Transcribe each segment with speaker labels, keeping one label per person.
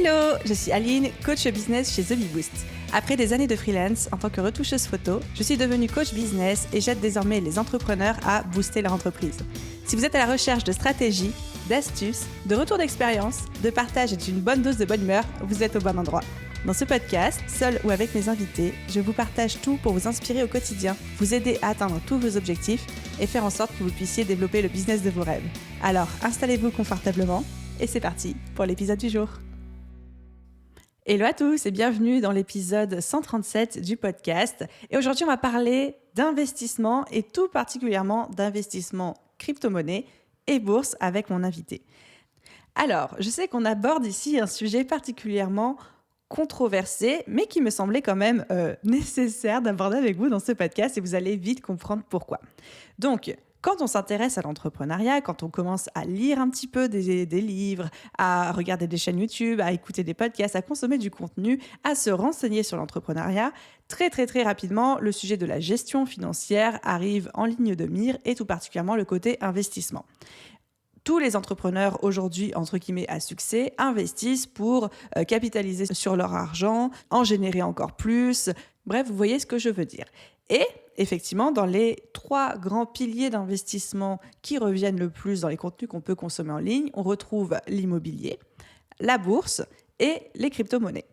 Speaker 1: Hello, je suis Aline, coach business chez The Bee Boost. Après des années de freelance en tant que retoucheuse photo, je suis devenue coach business et j'aide désormais les entrepreneurs à booster leur entreprise. Si vous êtes à la recherche de stratégies, d'astuces, de retours d'expérience, de partage et d'une bonne dose de bonne humeur, vous êtes au bon endroit. Dans ce podcast, seul ou avec mes invités, je vous partage tout pour vous inspirer au quotidien, vous aider à atteindre tous vos objectifs et faire en sorte que vous puissiez développer le business de vos rêves. Alors, installez-vous confortablement et c'est parti pour l'épisode du jour. Hello à tous et bienvenue dans l'épisode 137 du podcast. Et aujourd'hui, on va parler d'investissement et tout particulièrement d'investissement crypto-monnaie et bourse avec mon invité. Alors, je sais qu'on aborde ici un sujet particulièrement controversé, mais qui me semblait quand même nécessaire d'aborder avec vous dans ce podcast et vous allez vite comprendre pourquoi. Donc, quand on s'intéresse à l'entrepreneuriat, quand on commence à lire un petit peu des livres, à regarder des chaînes YouTube, à écouter des podcasts, à consommer du contenu, à se renseigner sur l'entrepreneuriat, très rapidement, le sujet de la gestion financière arrive en ligne de mire et tout particulièrement le côté investissement. Tous les entrepreneurs aujourd'hui, entre guillemets, à succès, investissent pour capitaliser sur leur argent, en générer encore plus. Bref, vous voyez ce que je veux dire. Et effectivement, dans les 3 grands piliers d'investissement qui reviennent le plus dans les contenus qu'on peut consommer en ligne, on retrouve l'immobilier, la bourse et les crypto-monnaies.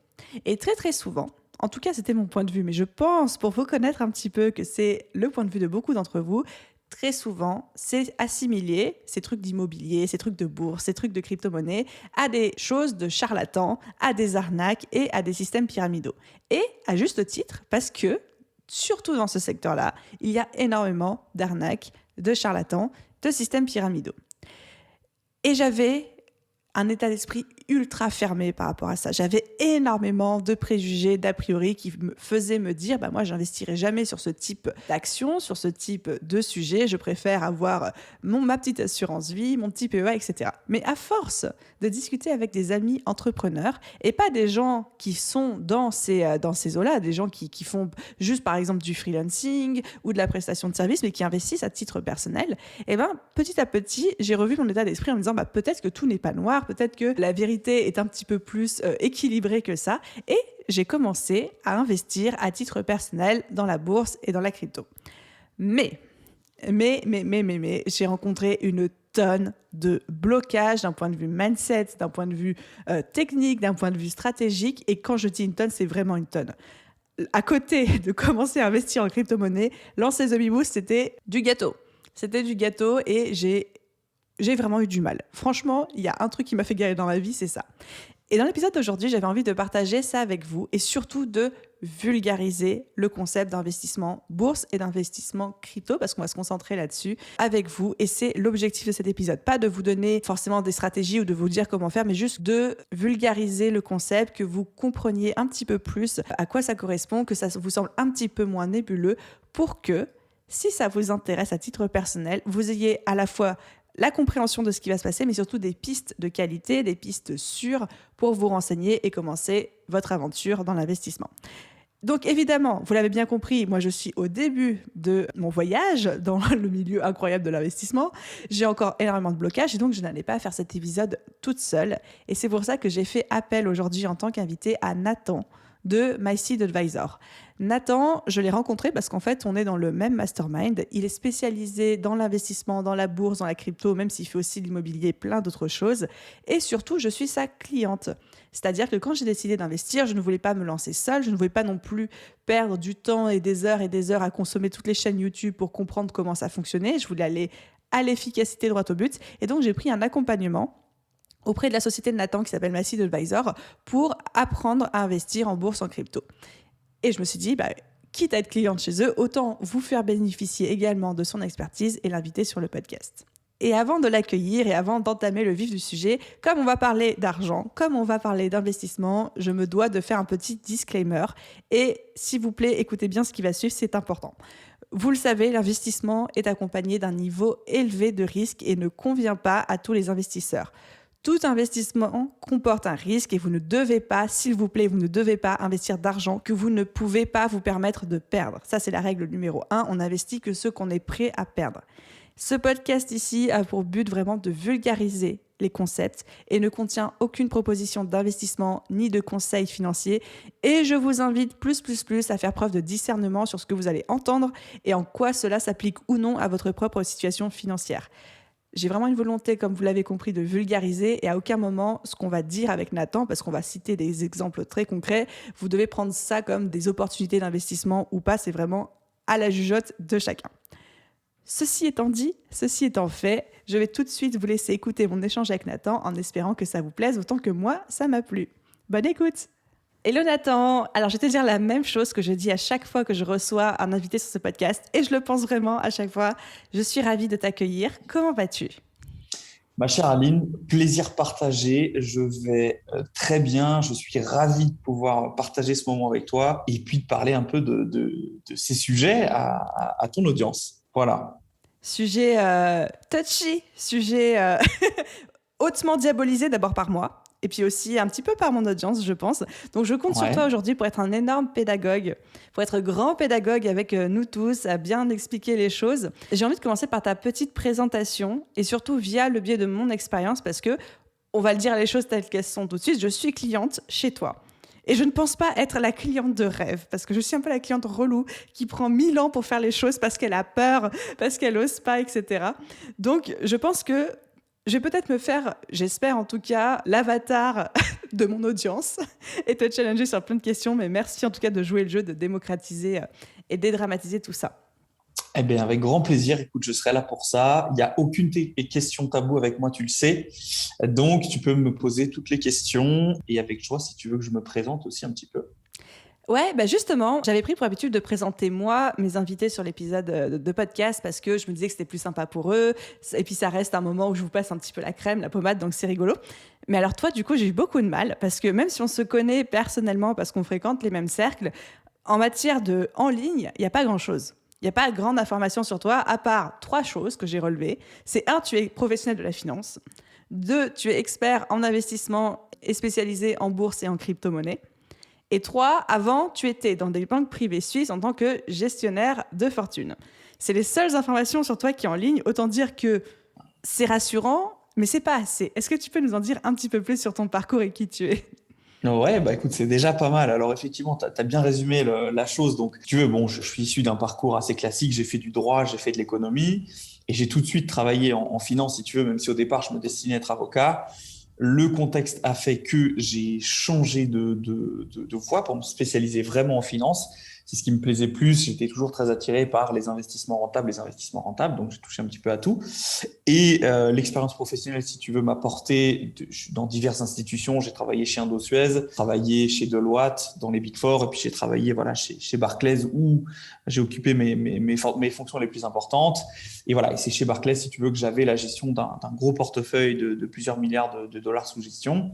Speaker 1: Et très souvent, en tout cas c'était mon point de vue, mais je pense pour vous connaître un petit peu que c'est le point de vue de beaucoup d'entre vous, très souvent, c'est assimilé, ces trucs d'immobilier, ces trucs de bourse, ces trucs de crypto-monnaie, à des choses de charlatans, à des arnaques et à des systèmes pyramidaux. Et à juste titre, parce que, surtout dans ce secteur-là, il y a énormément d'arnaques, de charlatans, de systèmes pyramidaux. Et j'avais un état d'esprit ultra fermé par rapport à ça. J'avais énormément de préjugés, d'a priori qui me faisaient me dire moi, j'investirai jamais sur ce type d'action, sur ce type de sujet. Je préfère avoir ma petite assurance vie, mon petit PEA, etc. Mais à force de discuter avec des amis entrepreneurs et pas des gens qui sont dans ces eaux-là, des gens qui font juste par exemple du freelancing ou de la prestation de service, mais qui investissent à titre personnel, petit à petit, j'ai revu mon état d'esprit en me disant peut-être que tout n'est pas noir, peut-être que la vérité est un petit peu plus équilibrée que ça. Et j'ai commencé à investir à titre personnel dans la bourse et dans la crypto. Mais, j'ai rencontré une tonne de blocages d'un point de vue mindset, d'un point de vue technique, d'un point de vue stratégique. Et quand je dis une tonne, c'est vraiment une tonne. À côté de commencer à investir en crypto-monnaie, lancer The Bee Boost, c'était du gâteau. C'était du gâteau et j'ai vraiment eu du mal. Franchement, il y a un truc qui m'a fait galérer dans ma vie, c'est ça. Et dans l'épisode d'aujourd'hui, j'avais envie de partager ça avec vous et surtout de vulgariser le concept d'investissement bourse et d'investissement crypto parce qu'on va se concentrer là-dessus avec vous et c'est l'objectif de cet épisode. Pas de vous donner forcément des stratégies ou de vous dire comment faire, mais juste de vulgariser le concept, que vous compreniez un petit peu plus à quoi ça correspond, que ça vous semble un petit peu moins nébuleux pour que, si ça vous intéresse à titre personnel, vous ayez à la fois la compréhension de ce qui va se passer, mais surtout des pistes de qualité, des pistes sûres pour vous renseigner et commencer votre aventure dans l'investissement. Donc évidemment, vous l'avez bien compris, moi je suis au début de mon voyage dans le milieu incroyable de l'investissement. J'ai encore énormément de blocages et donc je n'allais pas faire cet épisode toute seule. Et c'est pour ça que j'ai fait appel aujourd'hui en tant qu'invité à Nathan de My Seed Advisor. Nathan, je l'ai rencontré parce qu'en fait, on est dans le même mastermind. Il est spécialisé dans l'investissement, dans la bourse, dans la crypto, même s'il fait aussi de l'immobilier, plein d'autres choses. Et surtout, je suis sa cliente. C'est-à-dire que quand j'ai décidé d'investir, je ne voulais pas me lancer seule, je ne voulais pas non plus perdre du temps et des heures à consommer toutes les chaînes YouTube pour comprendre comment ça fonctionnait. Je voulais aller à l'efficacité droit au but. Et donc, j'ai pris un accompagnement auprès de la société de Nathan qui s'appelle My Seed Advisor pour apprendre à investir en bourse, en crypto. Et je me suis dit, quitte à être cliente chez eux, autant vous faire bénéficier également de son expertise et l'inviter sur le podcast. Et avant de l'accueillir et avant d'entamer le vif du sujet, comme on va parler d'argent, comme on va parler d'investissement, je me dois de faire un petit disclaimer. Et s'il vous plaît, écoutez bien ce qui va suivre, c'est important. Vous le savez, l'investissement est accompagné d'un niveau élevé de risque et ne convient pas à tous les investisseurs. Tout investissement comporte un risque et vous ne devez pas, s'il vous plaît, vous ne devez pas investir d'argent que vous ne pouvez pas vous permettre de perdre. Ça, c'est la règle numéro 1. On n'investit que ce qu'on est prêt à perdre. Ce podcast ici a pour but vraiment de vulgariser les concepts et ne contient aucune proposition d'investissement ni de conseil financier. Et je vous invite plus à faire preuve de discernement sur ce que vous allez entendre et en quoi cela s'applique ou non à votre propre situation financière. J'ai vraiment une volonté, comme vous l'avez compris, de vulgariser et à aucun moment, ce qu'on va dire avec Nathan, parce qu'on va citer des exemples très concrets, vous devez prendre ça comme des opportunités d'investissement ou pas, c'est vraiment à la jugeote de chacun. Ceci étant dit, ceci étant fait, je vais tout de suite vous laisser écouter mon échange avec Nathan en espérant que ça vous plaise autant que moi, ça m'a plu. Bonne écoute! Hello Nathan! Alors je vais te dire la même chose que je dis à chaque fois que je reçois un invité sur ce podcast et je le pense vraiment à chaque fois. Je suis ravie de t'accueillir. Comment vas-tu?
Speaker 2: Ma chère Aline, plaisir partagé. Je vais très bien. Je suis ravi de pouvoir partager ce moment avec toi et puis de parler un peu de ces sujets à ton audience. Voilà.
Speaker 1: Sujet touchy, sujet hautement diabolisé d'abord par moi. Et puis aussi un petit peu par mon audience, je pense. Donc, je compte sur toi aujourd'hui pour être un énorme pédagogue, pour être grand pédagogue avec nous tous, à bien expliquer les choses. J'ai envie de commencer par ta petite présentation et surtout via le biais de mon expérience parce que, on va le dire les choses telles qu'elles sont tout de suite, je suis cliente chez toi. Et je ne pense pas être la cliente de rêve, parce que je suis un peu la cliente relou qui prend 1000 ans pour faire les choses parce qu'elle a peur, parce qu'elle n'ose pas, etc. Donc, je pense que je vais peut-être me faire, j'espère en tout cas, l'avatar de mon audience et te challenger sur plein de questions. Mais merci en tout cas de jouer le jeu, de démocratiser et dédramatiser tout ça.
Speaker 2: Eh bien, avec grand plaisir. Écoute, je serai là pour ça. Il n'y a aucune question taboue avec moi, tu le sais. Donc, tu peux me poser toutes les questions et avec joie, si tu veux que je me présente aussi un petit peu.
Speaker 1: Ouais, bah justement, j'avais pris pour habitude de présenter moi mes invités sur l'épisode de podcast parce que je me disais que c'était plus sympa pour eux. Et puis ça reste un moment où je vous passe un petit peu la crème, la pommade, donc c'est rigolo. Mais alors toi, du coup, j'ai eu beaucoup de mal parce que même si on se connaît personnellement parce qu'on fréquente les mêmes cercles, en matière de en ligne, il n'y a pas grand-chose. Il n'y a pas de grande information sur toi, à part 3 choses que j'ai relevées. C'est 1, tu es professionnel de la finance. 2, tu es expert en investissement et spécialisé en bourse et en crypto-monnaie. Et 3, avant, tu étais dans des banques privées suisses en tant que gestionnaire de fortune. C'est les seules informations sur toi qui sont en ligne. Autant dire que c'est rassurant, mais c'est pas assez. Est-ce que tu peux nous en dire un petit peu plus sur ton parcours et qui tu es ?
Speaker 2: Ouais, bah écoute, c'est déjà pas mal. Alors effectivement, tu as bien résumé la chose. Donc, tu veux, bon, je suis issu d'un parcours assez classique. J'ai fait du droit, j'ai fait de l'économie et j'ai tout de suite travaillé en finance, si tu veux, même si au départ, je me destinais à être avocat. Le contexte a fait que j'ai changé de voie pour me spécialiser vraiment en finance. C'est ce qui me plaisait plus. J'étais toujours très attiré par les investissements rentables, donc j'ai touché un petit peu à tout. Et l'expérience professionnelle, si tu veux, m'a porté dans diverses institutions. J'ai travaillé chez Indosuez, travaillé chez Deloitte dans les Big Four, et puis j'ai travaillé chez Barclays où j'ai occupé mes fonctions les plus importantes. Et voilà, et c'est chez Barclays, si tu veux, que j'avais la gestion d'un gros portefeuille de plusieurs milliards de dollars sous gestion.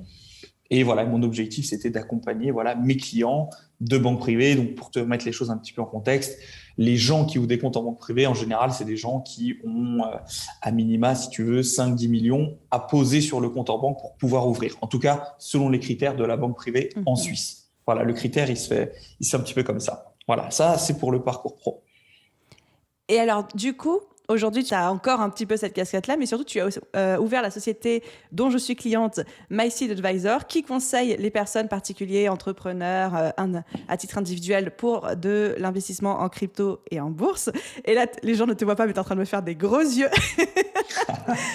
Speaker 2: Et voilà, mon objectif, c'était d'accompagner mes clients de banques privées. Donc, pour te mettre les choses un petit peu en contexte, les gens qui ouvrent des comptes en banque privée, en général, c'est des gens qui ont, à minima, si tu veux, 5-10 millions à poser sur le compte en banque pour pouvoir ouvrir. En tout cas, selon les critères de la banque privée en Suisse. Voilà, le critère, il se fait un petit peu comme ça. Voilà, ça, c'est pour le parcours pro.
Speaker 1: Et alors, du coup, aujourd'hui, tu as encore un petit peu cette casquette-là, mais surtout, tu as ouvert la société dont je suis cliente, MySeed Advisor, qui conseille les personnes particuliers, entrepreneurs, à titre individuel pour de l'investissement en crypto et en bourse. Et là, les gens ne te voient pas, mais tu es en train de me faire des gros yeux.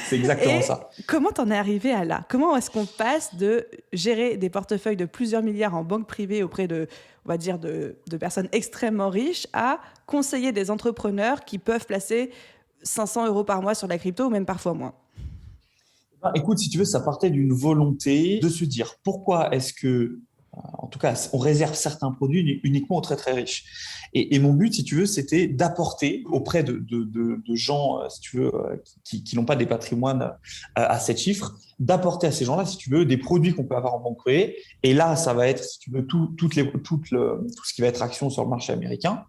Speaker 2: C'est exactement ça.
Speaker 1: Comment t'en es arrivé à là ? Comment est-ce qu'on passe de gérer des portefeuilles de plusieurs milliards en banque privée auprès de, on va dire, de personnes extrêmement riches à conseiller des entrepreneurs qui peuvent placer 500 € par mois sur la crypto ou même parfois moins ?
Speaker 2: Écoute, si tu veux, ça partait d'une volonté de se dire pourquoi est-ce que, en tout cas, on réserve certains produits uniquement aux très très riches. Et mon but, si tu veux, c'était d'apporter auprès de gens, si tu veux, qui n'ont pas des patrimoines à 7 chiffres, d'apporter à ces gens-là, si tu veux, des produits qu'on peut avoir en banque privée. Et là, ça va être, si tu veux, tout ce qui va être action sur le marché américain.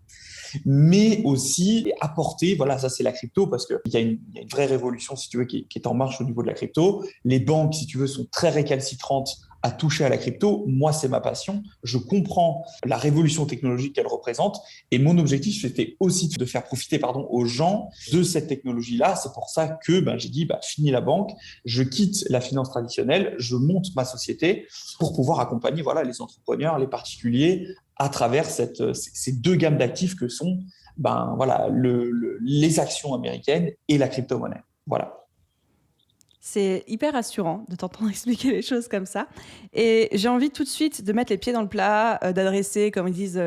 Speaker 2: Mais aussi apporter, voilà, ça c'est la crypto parce qu'il y a une vraie révolution, si tu veux, qui est en marche au niveau de la crypto. Les banques, si tu veux, sont très récalcitrantes à toucher à la crypto. Moi, c'est ma passion. Je comprends la révolution technologique qu'elle représente. Et mon objectif, c'était aussi de faire profiter aux gens de cette technologie-là. C'est pour ça que j'ai dit, fini la banque, je quitte la finance traditionnelle, je monte ma société pour pouvoir accompagner les entrepreneurs, les particuliers à travers ces deux gammes d'actifs que sont les actions américaines et la crypto-monnaie. Voilà.
Speaker 1: C'est hyper rassurant de t'entendre expliquer les choses comme ça. Et j'ai envie tout de suite de mettre les pieds dans le plat, d'adresser, comme ils disent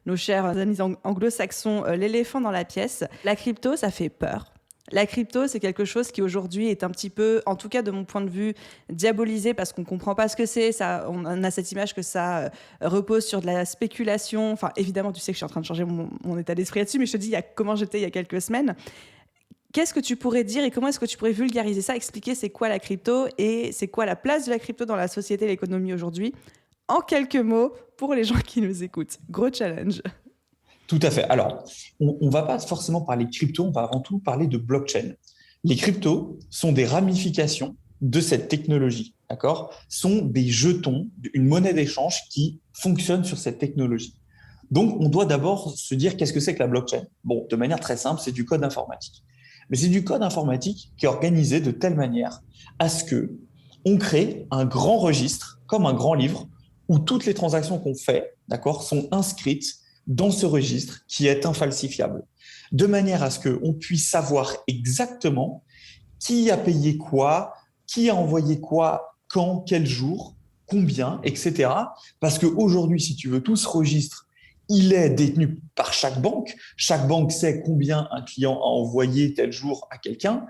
Speaker 1: nos chers amis anglo-saxons, l'éléphant dans la pièce. La crypto, ça fait peur. La crypto, c'est quelque chose qui aujourd'hui est un petit peu, en tout cas de mon point de vue, diabolisé parce qu'on ne comprend pas ce que c'est. On a cette image que ça repose sur de la spéculation. Enfin, évidemment, tu sais que je suis en train de changer mon état d'esprit là-dessus, mais je te dis comment j'étais il y a quelques semaines. Qu'est-ce que tu pourrais dire et comment est-ce que tu pourrais vulgariser ça, expliquer c'est quoi la crypto et c'est quoi la place de la crypto dans la société et l'économie aujourd'hui, en quelques mots pour les gens qui nous écoutent. Gros challenge.
Speaker 2: Tout à fait. Alors, on ne va pas forcément parler de crypto, on va avant tout parler de blockchain. Les cryptos sont des ramifications de cette technologie, d'accord ? Sont des jetons, une monnaie d'échange qui fonctionne sur cette technologie. Donc, on doit d'abord se dire qu'est-ce que c'est que la blockchain ? Bon, de manière très simple, c'est du code informatique. Mais c'est du code informatique qui est organisé de telle manière à ce que on crée un grand registre, comme un grand livre, où toutes les transactions qu'on fait, d'accord, sont inscrites dans ce registre qui est infalsifiable, de manière à ce qu'on puisse savoir exactement qui a payé quoi, qui a envoyé quoi, quand, quel jour, combien, etc. Parce qu'aujourd'hui, si tu veux, tout ce registre, il est détenu par chaque banque. Chaque banque sait combien un client a envoyé tel jour à quelqu'un,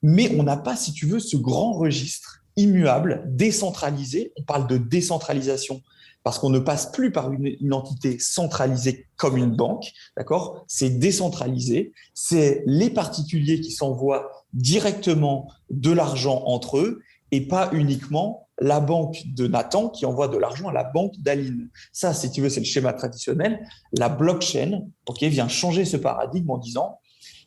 Speaker 2: mais on n'a pas, si tu veux, ce grand registre immuable, décentralisé. On parle de décentralisation parce qu'on ne passe plus par une entité centralisée comme une banque, d'accord ? C'est décentralisé, c'est les particuliers qui s'envoient directement de l'argent entre eux et pas uniquement la banque de Nathan qui envoie de l'argent à la banque d'Aline. Ça, si tu veux, c'est le schéma traditionnel. La blockchain, vient changer ce paradigme en disant,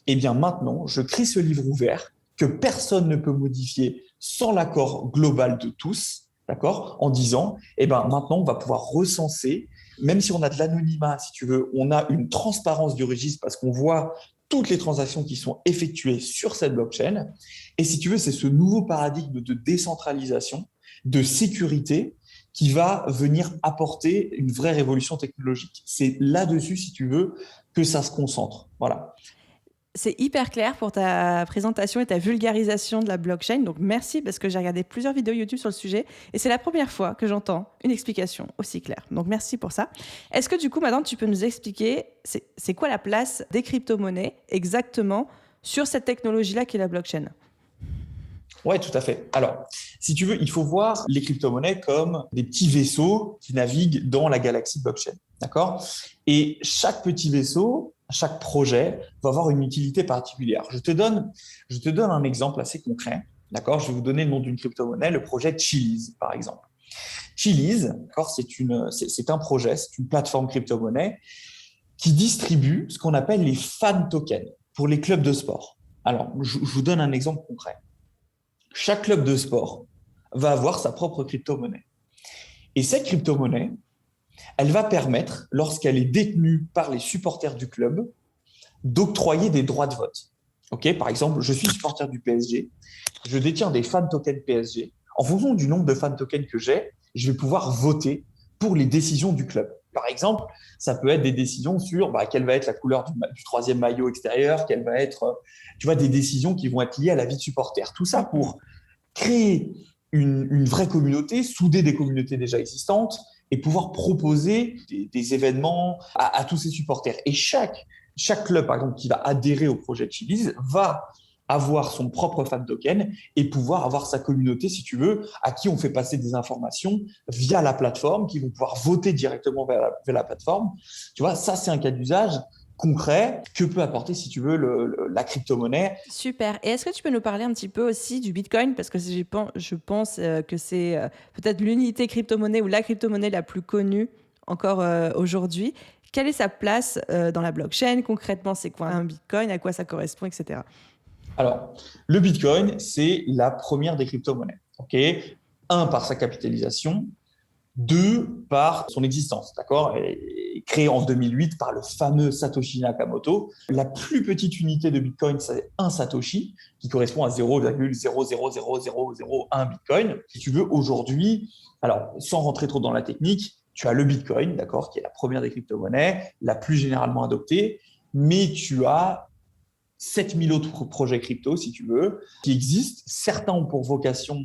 Speaker 2: eh bien maintenant, je crée ce livre ouvert que personne ne peut modifier sans l'accord global de tous, d'accord ? En disant, maintenant, on va pouvoir recenser, même si on a de l'anonymat, si tu veux, on a une transparence du registre parce qu'on voit toutes les transactions qui sont effectuées sur cette blockchain. Et si tu veux, c'est ce nouveau paradigme de décentralisation, de sécurité qui va venir apporter une vraie révolution technologique. C'est là-dessus, si tu veux, que ça se concentre. Voilà.
Speaker 1: C'est hyper clair pour ta présentation et ta vulgarisation de la blockchain. Donc, merci parce que j'ai regardé plusieurs vidéos YouTube sur le sujet et c'est la première fois que j'entends une explication aussi claire. Donc, merci pour ça. Est-ce que du coup, maintenant, tu peux nous expliquer c'est quoi la place des crypto-monnaies exactement sur cette technologie-là qui est la blockchain ?
Speaker 2: Oui, tout à fait. Alors, si tu veux, il faut voir les crypto-monnaies comme des petits vaisseaux qui naviguent dans la galaxie blockchain. D'accord ? Et chaque petit vaisseau, chaque projet va avoir une utilité particulière. Je te donne un exemple assez concret. D'accord ? Je vais vous donner le nom d'une crypto-monnaie, le projet Chiliz, par exemple. Chiliz, c'est un projet, c'est une plateforme crypto-monnaie qui distribue ce qu'on appelle les fan tokens pour les clubs de sport. Alors, je vous donne un exemple concret. Chaque club de sport va avoir sa propre crypto-monnaie. Et cette crypto-monnaie, elle va permettre, lorsqu'elle est détenue par les supporters du club, d'octroyer des droits de vote. Par exemple, je suis supporter du PSG, je détiens des fan tokens PSG. En fonction du nombre de fan tokens que j'ai, je vais pouvoir voter pour les décisions du club. Par exemple, ça peut être des décisions sur quelle va être la couleur du troisième maillot extérieur, quelle va être, des décisions qui vont être liées à la vie de supporter. Tout ça pour créer une vraie communauté, souder des communautés déjà existantes et pouvoir proposer des événements à tous ces supporters. Et chaque club, par exemple, qui va adhérer au projet de Chiliz va avoir son propre fan token et pouvoir avoir sa communauté, si tu veux, à qui on fait passer des informations via la plateforme, qui vont pouvoir voter directement vers la plateforme. Tu vois, ça, c'est un cas d'usage concret que peut apporter, si tu veux, la crypto-monnaie.
Speaker 1: Super. Et est-ce que tu peux nous parler un petit peu aussi du Bitcoin ? Parce que je pense que c'est peut-être l'unité crypto-monnaie ou la crypto-monnaie la plus connue encore aujourd'hui. Quelle est sa place dans la blockchain ? Concrètement, c'est quoi un Bitcoin ? À quoi ça correspond, etc.
Speaker 2: Alors, le Bitcoin, c'est la première des crypto-monnaies. un, par sa capitalisation, deux, par son existence, d'accord? Créé en 2008 par le fameux Satoshi Nakamoto. La plus petite unité de Bitcoin, c'est un Satoshi, qui correspond à 0,0000001 Bitcoin. Si tu veux, aujourd'hui, alors sans rentrer trop dans la technique, tu as le Bitcoin, d'accord, qui est la première des crypto-monnaies, la plus généralement adoptée, mais tu as 7000 autres projets crypto, si tu veux, qui existent. Certains ont pour vocation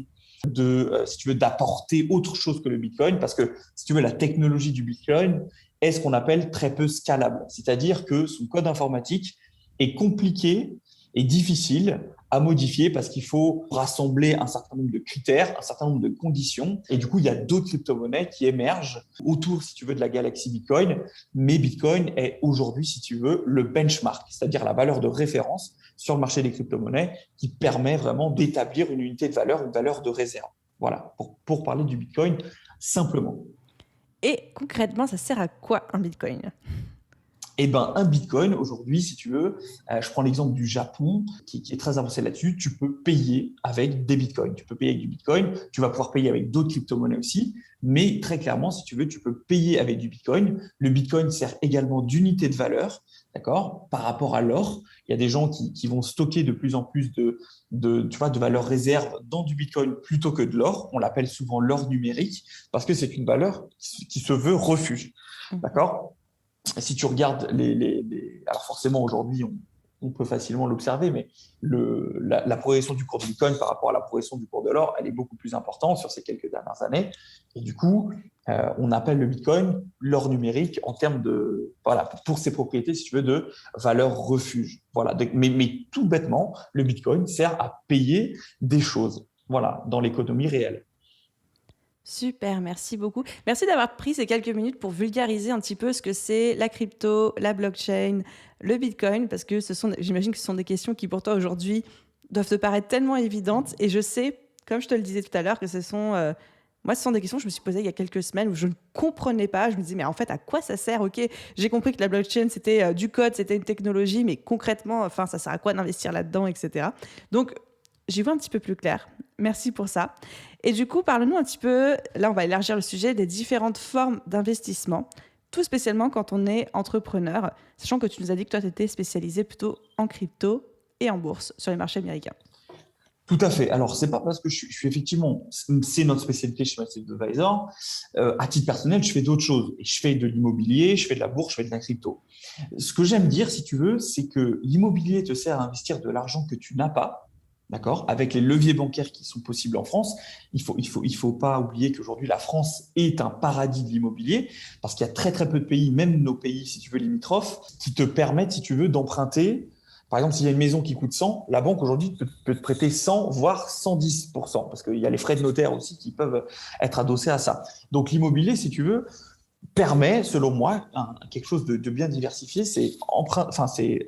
Speaker 2: si tu veux, d'apporter autre chose que le Bitcoin, parce que, si tu veux, la technologie du Bitcoin est ce qu'on appelle très peu scalable. C'est-à-dire que son code informatique est compliqué et difficile à modifier parce qu'il faut rassembler un certain nombre de critères, un certain nombre de conditions. Et du coup, il y a d'autres crypto-monnaies qui émergent autour, si tu veux, de la galaxie Bitcoin. Mais Bitcoin est aujourd'hui, si tu veux, le benchmark, c'est-à-dire la valeur de référence sur le marché des crypto-monnaies qui permet vraiment d'établir une unité de valeur, une valeur de réserve. Voilà, pour parler du Bitcoin simplement.
Speaker 1: Et concrètement, ça sert à quoi un Bitcoin?
Speaker 2: Eh ben, un Bitcoin, aujourd'hui, si tu veux, je prends l'exemple du Japon, qui est très avancé là-dessus, tu peux payer avec des Bitcoins. Tu peux payer avec du Bitcoin, tu vas pouvoir payer avec d'autres crypto-monnaies aussi, mais très clairement, si tu veux, tu peux payer avec du Bitcoin. Le Bitcoin sert également d'unité de valeur, d'accord, par rapport à l'or. Il y a des gens qui vont stocker de plus en plus tu vois, de valeur réserve dans du Bitcoin plutôt que de l'or. On l'appelle souvent l'or numérique parce que c'est une valeur qui se veut refuge, d'accord? Si tu regardes alors forcément aujourd'hui, on peut facilement l'observer, mais la progression du cours de Bitcoin par rapport à la progression du cours de l'or, elle est beaucoup plus importante sur ces quelques dernières années. Et du coup, on appelle le Bitcoin l'or numérique en termes voilà, pour ses propriétés, si tu veux, de valeur refuge. Voilà. Mais tout bêtement, le Bitcoin sert à payer des choses, voilà, dans l'économie réelle.
Speaker 1: Super, merci beaucoup. Merci d'avoir pris ces quelques minutes pour vulgariser un petit peu ce que c'est la crypto, la blockchain, le Bitcoin, parce que j'imagine que ce sont des questions qui pour toi aujourd'hui doivent te paraître tellement évidentes. Et je sais, comme je te le disais tout à l'heure, que moi, ce sont des questions que je me suis posées il y a quelques semaines où je ne comprenais pas. Je me disais, mais en fait, à quoi ça sert? Ok, j'ai compris que la blockchain, c'était du code, c'était une technologie, mais concrètement, enfin, ça sert à quoi d'investir là-dedans, etc. Donc, j'y vois un petit peu plus clair. Merci pour ça. Et du coup, parle-nous un petit peu, là on va élargir le sujet, des différentes formes d'investissement, tout spécialement quand on est entrepreneur, sachant que tu nous as dit que toi, tu étais spécialisé plutôt en crypto et en bourse sur les marchés américains.
Speaker 2: Tout à fait. Alors, c'est pas parce que je suis effectivement, c'est notre spécialité chez Massive Advisor. À titre personnel, je fais d'autres choses. Et je fais de l'immobilier, je fais de la bourse, je fais de la crypto. Ce que j'aime dire, si tu veux, c'est que l'immobilier te sert à investir de l'argent que tu n'as pas. D'accord? Avec les leviers bancaires qui sont possibles en France, il faut pas oublier qu'aujourd'hui, la France est un paradis de l'immobilier parce qu'il y a très, très peu de pays, même nos pays, si tu veux, limitrophes, qui te permettent, si tu veux, d'emprunter. Par exemple, s'il y a une maison qui coûte 100, la banque aujourd'hui peut te prêter 100, voire 110%, parce qu'il y a les frais de notaire aussi qui peuvent être adossés à ça. Donc l'immobilier, si tu veux, permet, selon moi, quelque chose de bien diversifié, c'est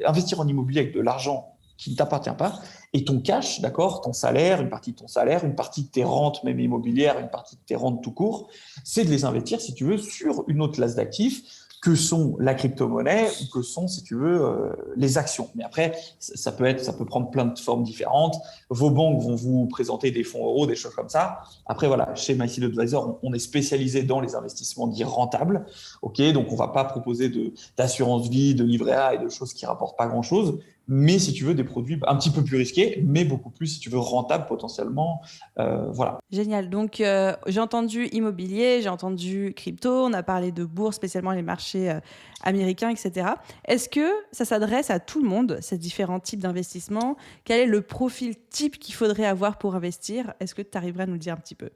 Speaker 2: investir en immobilier avec de l'argent qui ne t'appartient pas, et ton cash, d'accord, ton salaire, une partie de ton salaire, une partie de tes rentes, même immobilières, une partie de tes rentes tout court, c'est de les investir, si tu veux, sur une autre classe d'actifs que sont la crypto-monnaie ou que sont, si tu veux, les actions. Mais après, ça peut prendre plein de formes différentes. Vos banques vont vous présenter des fonds euros, des choses comme ça. Après, voilà, chez MySeed Advisor, on est spécialisé dans les investissements dits rentables. Ok, donc on ne va pas proposer d'assurance vie, de livret A et de choses qui ne rapportent pas grand-chose. Mais si tu veux, des produits un petit peu plus risqués, mais beaucoup plus, si tu veux, rentables potentiellement. Voilà.
Speaker 1: Génial. Donc, j'ai entendu immobilier, j'ai entendu crypto, on a parlé de bourse, spécialement les marchés américains, etc. Est-ce que ça s'adresse à tout le monde, ces différents types d'investissements? Quel est le profil type qu'il faudrait avoir pour investir? Est-ce que tu arriverais à nous le dire un petit peu?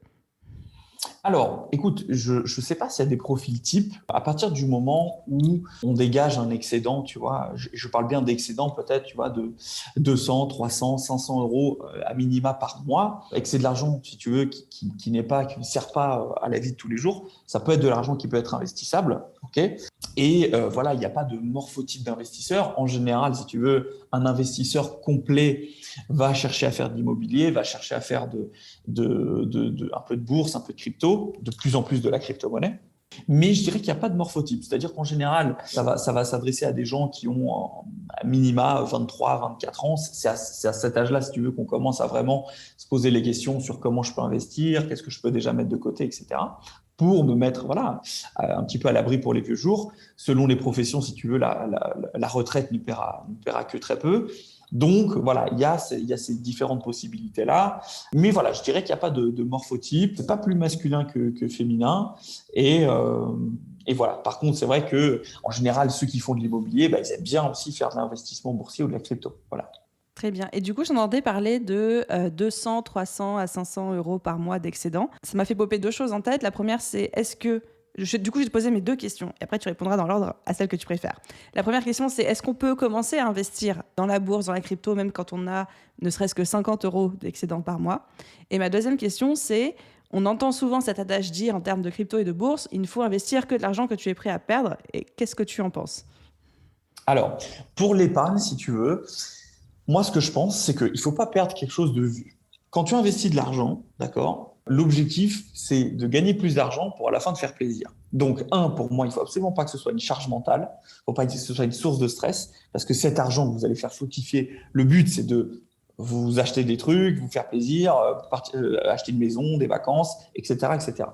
Speaker 2: Alors, écoute, je ne sais pas s'il y a des profils types. À partir du moment où on dégage un excédent, tu vois, je parle bien d'excédent peut-être, tu vois, de 200, 300, 500 euros à minima par mois, et que c'est de l'argent, si tu veux, qui ne sert pas à la vie de tous les jours. Ça peut être de l'argent qui peut être investissable, ok? Et voilà, il n'y a pas de morphotype d'investisseur. En général, si tu veux, un investisseur complet va chercher à faire de l'immobilier, va chercher à faire un peu de bourse, un peu de crypto, de plus en plus de la crypto-monnaie. Mais je dirais qu'il n'y a pas de morphotype. C'est-à-dire qu'en général, ça va s'adresser à des gens qui ont à minima 23, 24 ans. C'est à cet âge-là, si tu veux, qu'on commence à vraiment se poser les questions sur comment je peux investir, qu'est-ce que je peux déjà mettre de côté, etc. Pour me mettre un petit peu à l'abri pour les vieux jours. Selon les professions, si tu veux, la retraite ne paiera que très peu. Donc, voilà, il y a ces différentes possibilités-là. Mais voilà, je dirais qu'il n'y a pas de morphotype. Ce n'est pas plus masculin que féminin. Et, euh, et voilà. Par contre, c'est vrai que en général, ceux qui font de l'immobilier, ils aiment bien aussi faire de l'investissement boursier ou de la crypto. Voilà.
Speaker 1: Très bien. Et du coup, j'entendais parler de 200, 300 à 500 euros par mois d'excédent. Ça m'a fait popper deux choses en tête. La première, c'est du coup, je vais te poser mes deux questions et après tu répondras dans l'ordre à celle que tu préfères. La première question, c'est est-ce qu'on peut commencer à investir dans la bourse, dans la crypto, même quand on a ne serait-ce que 50 euros d'excédent par mois? Et ma deuxième question, c'est on entend souvent cet adage dire en termes de crypto et de bourse, il ne faut investir que de l'argent que tu es prêt à perdre. Et qu'est-ce que tu en penses?
Speaker 2: Alors, pour l'épargne, si tu veux, moi, ce que je pense, c'est qu'il ne faut pas perdre quelque chose de vue. Quand tu investis de l'argent, d'accord, l'objectif, c'est de gagner plus d'argent pour à la fin te faire plaisir. Donc, pour moi, il ne faut absolument pas que ce soit une charge mentale, il ne faut pas que ce soit une source de stress, parce que cet argent que vous allez faire fructifier, le but, c'est de vous acheter des trucs, vous faire plaisir, acheter une maison, des vacances, etc., etc.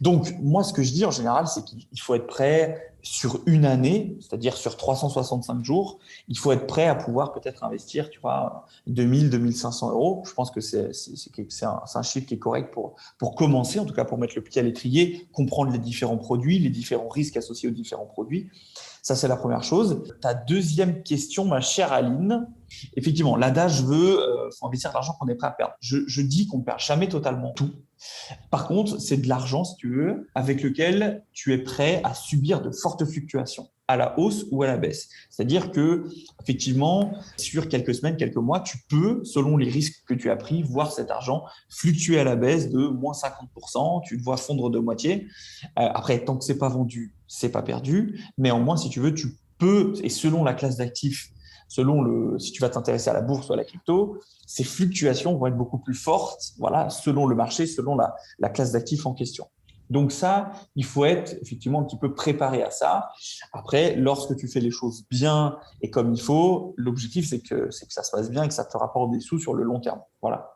Speaker 2: Donc, moi, ce que je dis en général, c'est qu'il faut être prêt sur une année, c'est-à-dire sur 365 jours, il faut être prêt à pouvoir peut-être investir, tu vois, 2000, 2500 euros. Je pense que c'est un chiffre qui est correct pour commencer, en tout cas pour mettre le pied à l'étrier, comprendre les différents produits, les différents risques associés aux différents produits. Ça, c'est la première chose. Ta deuxième question, ma chère Aline, effectivement, l'adage veut faut investir de l'argent qu'on est prêt à perdre. Je dis qu'on ne perd jamais totalement tout. Par contre, c'est de l'argent, si tu veux, avec lequel tu es prêt à subir de fortes fluctuations, à la hausse ou à la baisse. C'est-à-dire que, effectivement, sur quelques semaines, quelques mois, tu peux, selon les risques que tu as pris, voir cet argent fluctuer à la baisse de moins 50%, tu le vois fondre de moitié. Après, tant que c'est pas vendu, c'est pas perdu. Mais au moins, si tu veux, tu peux, et selon la classe d'actifs, si tu vas t'intéresser à la bourse ou à la crypto, ces fluctuations vont être beaucoup plus fortes, voilà, selon le marché, selon la classe d'actifs en question. Donc ça, il faut être effectivement un petit peu préparé à ça. Après, lorsque tu fais les choses bien et comme il faut, l'objectif, c'est que ça se passe bien et que ça te rapporte des sous sur le long terme. Voilà.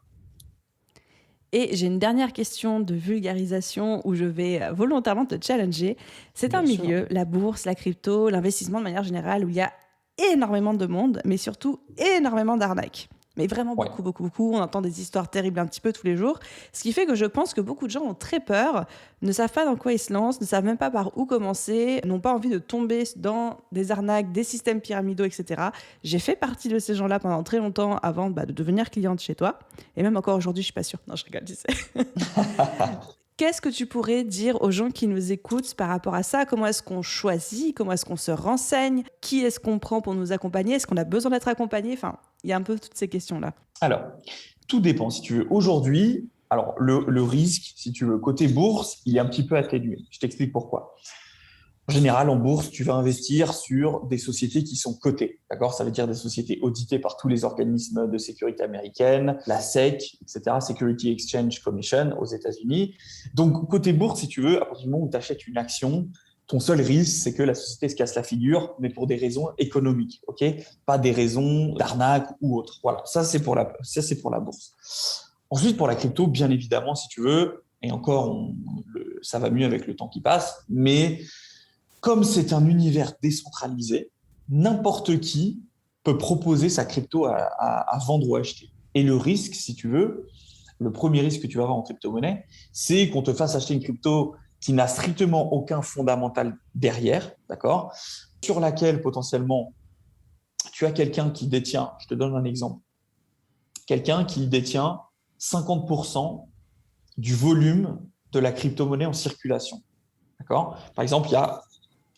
Speaker 1: Et j'ai une dernière question de vulgarisation où je vais volontairement te challenger. C'est un
Speaker 2: Bien sûr.
Speaker 1: milieu, la bourse, la crypto, l'investissement de manière générale, où il y a énormément de monde, mais surtout énormément d'arnaques. Mais vraiment
Speaker 2: Ouais.
Speaker 1: beaucoup, beaucoup, beaucoup. On entend des histoires terribles un petit peu tous les jours. Ce qui fait que je pense que beaucoup de gens ont très peur, ne savent pas dans quoi ils se lancent, ne savent même pas par où commencer, n'ont pas envie de tomber dans des arnaques, des systèmes pyramidaux, etc. J'ai fait partie de ces gens-là pendant très longtemps avant de devenir cliente chez toi. Et même encore aujourd'hui, je suis pas sûre. Non, je rigole, tu sais. Qu'est-ce que tu pourrais dire aux gens qui nous écoutent par rapport à ça? Comment est-ce qu'on choisit? Comment est-ce qu'on se renseigne? Qui est-ce qu'on prend pour nous accompagner? Est-ce qu'on a besoin d'être accompagné? Enfin, il y a un peu toutes ces questions-là.
Speaker 2: Alors, tout dépend. Si tu veux, aujourd'hui, alors le risque, si tu veux, côté bourse, il est un petit peu atténué. Je t'explique pourquoi. En général, en bourse, tu vas investir sur des sociétés qui sont cotées. D'accord? Ça veut dire des sociétés auditées par tous les organismes de sécurité américaines, la SEC, etc., Security Exchange Commission aux États-Unis. Donc, côté bourse, si tu veux, à partir du moment où tu achètes une action, ton seul risque, c'est que la société se casse la figure, mais pour des raisons économiques, ok? Pas des raisons d'arnaque ou autre. Voilà, ça c'est pour la bourse. Ensuite, pour la crypto, bien évidemment, si tu veux, et encore, ça va mieux avec le temps qui passe, mais comme c'est un univers décentralisé, n'importe qui peut proposer sa crypto à vendre ou acheter. Et le risque, si tu veux, le premier risque que tu vas avoir en crypto-monnaie, c'est qu'on te fasse acheter une crypto qui n'a strictement aucun fondamental derrière, d'accord, sur laquelle potentiellement tu as quelqu'un qui détient, je te donne un exemple, quelqu'un qui détient 50% du volume de la crypto-monnaie en circulation. D'accord? Par exemple,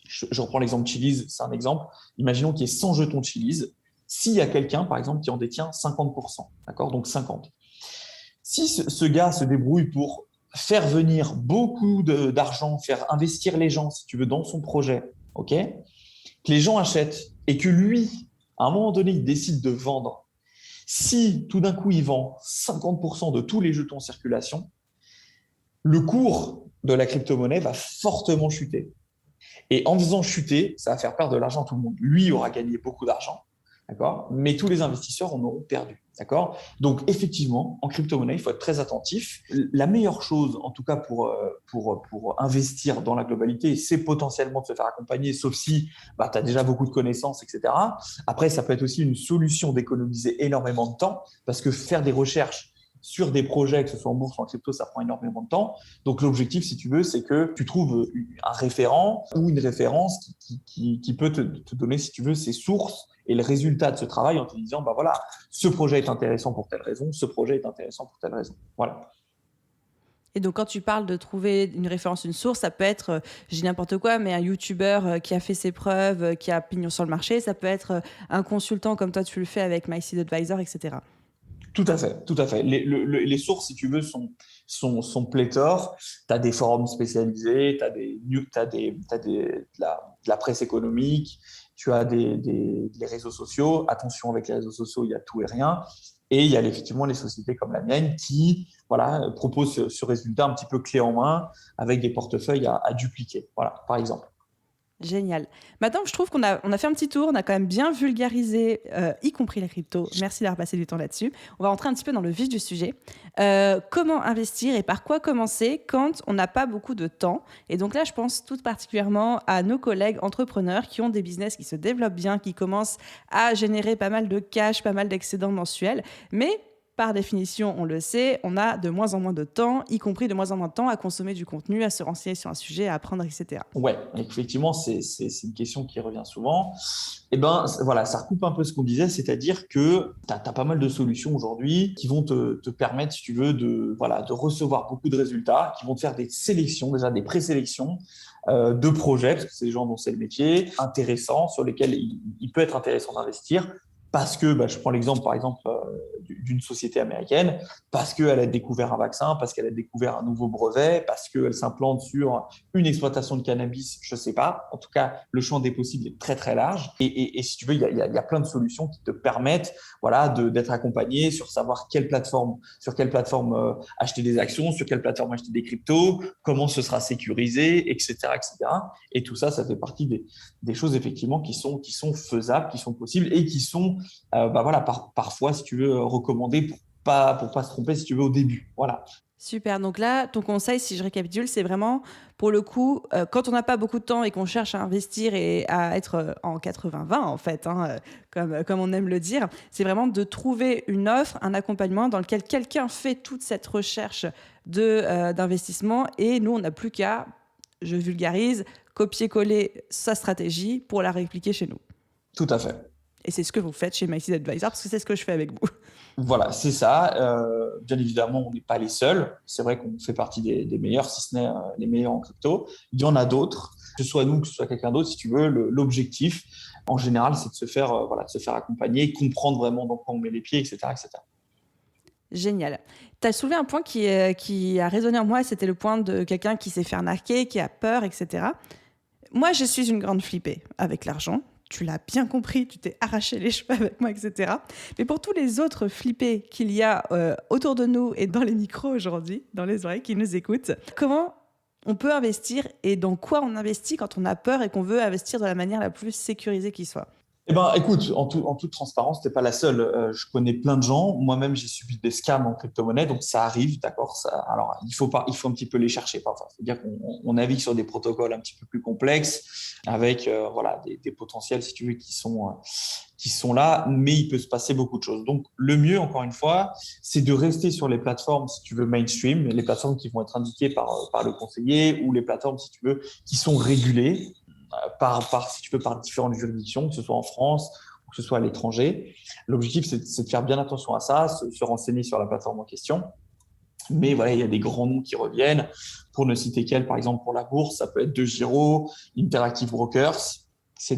Speaker 2: je reprends l'exemple Chiliz, c'est un exemple. Imaginons qu'il y ait 100 jetons de Chiliz. S'il y a quelqu'un, par exemple, qui en détient 50%, d'accord? Donc 50. Si ce gars se débrouille pour faire venir beaucoup d'argent, faire investir les gens, si tu veux, dans son projet, ok? Que les gens achètent et que lui, à un moment donné, il décide de vendre. Si tout d'un coup, il vend 50% de tous les jetons en circulation, le cours de la crypto-monnaie va fortement chuter. Et en faisant chuter, ça va faire perdre de l'argent à tout le monde. Lui aura gagné beaucoup d'argent, d'accord? Mais tous les investisseurs en auront perdu, d'accord? Donc, effectivement, en crypto-monnaie, il faut être très attentif. La meilleure chose, en tout cas pour investir dans la globalité, c'est potentiellement de se faire accompagner, sauf si tu as déjà beaucoup de connaissances, etc. Après, ça peut être aussi une solution d'économiser énormément de temps, parce que faire des recherches sur des projets, que ce soit en bourse ou en crypto, ça prend énormément de temps. Donc, l'objectif, si tu veux, c'est que tu trouves un référent ou une référence qui peut te donner, si tu veux, ses sources et le résultat de ce travail en te disant, bah voilà, ce projet est intéressant pour telle raison, ce projet est intéressant pour telle raison. Voilà.
Speaker 1: Et donc, quand tu parles de trouver une référence, une source, ça peut être, je dis n'importe quoi, mais un YouTuber qui a fait ses preuves, qui a pignon sur le marché. Ça peut être un consultant comme toi, tu le fais avec MySeed Advisor, etc.
Speaker 2: Tout à fait, tout à fait. Les sources, si tu veux, sont pléthores. Tu as des forums spécialisés, tu as, de la presse économique, tu as des réseaux sociaux. Attention, avec les réseaux sociaux, il y a tout et rien. Et il y a effectivement les sociétés comme la mienne qui voilà, proposent ce résultat un petit peu clé en main avec des portefeuilles à dupliquer, voilà, par exemple.
Speaker 1: Génial. Maintenant, je trouve qu'on a fait un petit tour, on a quand même bien vulgarisé, y compris la crypto. Merci d'avoir passé du temps là-dessus. On va rentrer un petit peu dans le vif du sujet. Comment investir et par quoi commencer quand on n'a pas beaucoup de temps? Et donc là, je pense tout particulièrement à nos collègues entrepreneurs qui ont des business qui se développent bien, qui commencent à générer pas mal de cash, pas mal d'excédents mensuels, mais par définition, on le sait, on a de moins en moins de temps, y compris de moins en moins de temps à consommer du contenu, à se renseigner sur un sujet, à apprendre, etc.
Speaker 2: Ouais, effectivement, c'est une question qui revient souvent. Eh ben, voilà, ça recoupe un peu ce qu'on disait, c'est-à-dire que tu as pas mal de solutions aujourd'hui qui vont te permettre, si tu veux, voilà, de recevoir beaucoup de résultats, qui vont te faire des sélections, déjà des présélections de projets, parce que c'est des gens dont c'est le métier, intéressants, sur lesquels il peut être intéressant d'investir. Parce que, je prends l'exemple par exemple d'une société américaine, parce qu'elle a découvert un vaccin, parce qu'elle a découvert un nouveau brevet, parce qu'elle s'implante sur une exploitation de cannabis, je ne sais pas. En tout cas, le champ des possibles est très très large. Et si tu veux, il y a plein de solutions qui te permettent voilà, d'être accompagné sur savoir sur quelle plateforme acheter des actions, sur quelle plateforme acheter des cryptos, comment ce sera sécurisé, etc. etc. Et tout ça, ça fait partie des choses effectivement qui sont faisables, qui sont possibles et qui sont voilà, parfois, si tu veux, recommandées pour pas se tromper, si tu veux, au début. Voilà.
Speaker 1: Super. Donc là, ton conseil, si je récapitule, c'est vraiment, pour le coup, quand on n'a pas beaucoup de temps et qu'on cherche à investir et à être en 80-20, en fait, hein, comme on aime le dire, c'est vraiment de trouver une offre, un accompagnement dans lequel quelqu'un fait toute cette recherche d'investissement et nous, on n'a plus qu'à, je vulgarise, copier-coller sa stratégie pour la répliquer chez nous.
Speaker 2: Tout à fait.
Speaker 1: Et c'est ce que vous faites chez MySeed Advisor, parce que c'est ce que je fais avec vous.
Speaker 2: Voilà, c'est ça. Bien évidemment, on n'est pas les seuls. C'est vrai qu'on fait partie des meilleurs, si ce n'est les meilleurs en crypto. Il y en a d'autres, que ce soit nous, que ce soit quelqu'un d'autre, si tu veux. L'objectif, en général, c'est de se faire, voilà, de se faire accompagner, comprendre vraiment dans quoi on met les pieds, etc., etc.
Speaker 1: Génial. Tu as soulevé un point qui a résonné en moi, c'était le point de quelqu'un qui s'est fait arnaquer, qui a peur, etc. Moi, je suis une grande flippée avec l'argent. Tu l'as bien compris, tu t'es arraché les cheveux avec moi, etc. Mais pour tous les autres flippés qu'il y a autour de nous et dans les micros aujourd'hui, dans les oreilles qui nous écoutent, comment on peut investir et dans quoi on investit quand on a peur et qu'on veut investir de la manière la plus sécurisée qui soit?
Speaker 2: Eh ben, écoute, en toute transparence, t'es pas la seule. Je connais plein de gens. Moi-même, j'ai subi des scams en crypto-monnaie, donc ça arrive, d'accord. Alors, il faut un petit peu les chercher parfois. C'est-à-dire qu'on navigue sur des protocoles un petit peu plus complexes, avec voilà des potentiels, si tu veux, qui sont là, mais il peut se passer beaucoup de choses. Donc, le mieux, encore une fois, c'est de rester sur les plateformes, si tu veux, mainstream, les plateformes qui vont être indiquées par le conseiller, ou les plateformes, si tu veux, qui sont régulées si tu veux, par différentes juridictions, que ce soit en France ou que ce soit à l'étranger. L'objectif, c'est de faire bien attention à ça, se renseigner sur la plateforme en question. Mais voilà, il y a des grands noms qui reviennent. Pour ne citer qu'elle, par exemple, pour la bourse, ça peut être DeGiro, Interactive Brokers. Ce